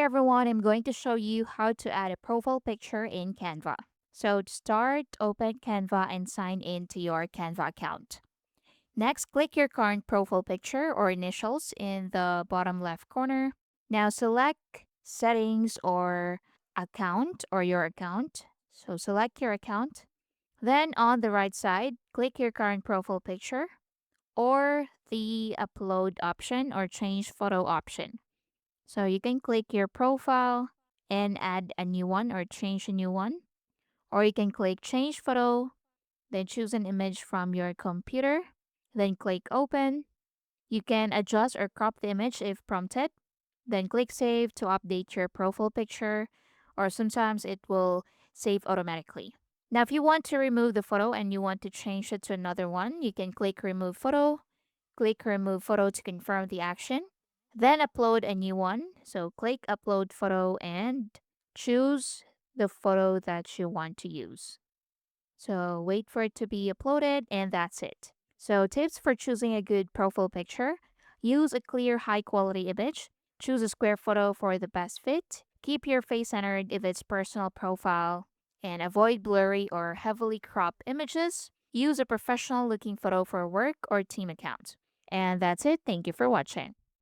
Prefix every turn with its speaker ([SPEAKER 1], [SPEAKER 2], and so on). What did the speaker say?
[SPEAKER 1] everyone, I'm going to show you how to add a profile picture in Canva. So to start, open Canva and sign in to your Canva account. Next, click your current profile picture or initials in the bottom left corner. Now select settings or account or your account. So select your account. Then on the right side, click your current profile picture or the upload option or change photo option. So you can click your profile and add a new one or change a new one. Or you can click change photo, then choose an image from your computer, then click open. You can adjust or crop the image if prompted. Then click save to update your profile picture, or sometimes it will save automatically. Now, if you want to remove the photo and you want to change it to another one, you can click remove photo, click remove photo to confirm the action, then upload a new one. So click upload photo and choose the photo that you want to use. So wait for it to be uploaded and that's it. So tips for choosing a good profile picture. Use a clear high quality image. Choose a square photo for the best fit. Keep your face centered if it's personal profile and avoid blurry or heavily cropped images. Use a professional looking photo for work or team accounts. And that's it. Thank you for watching.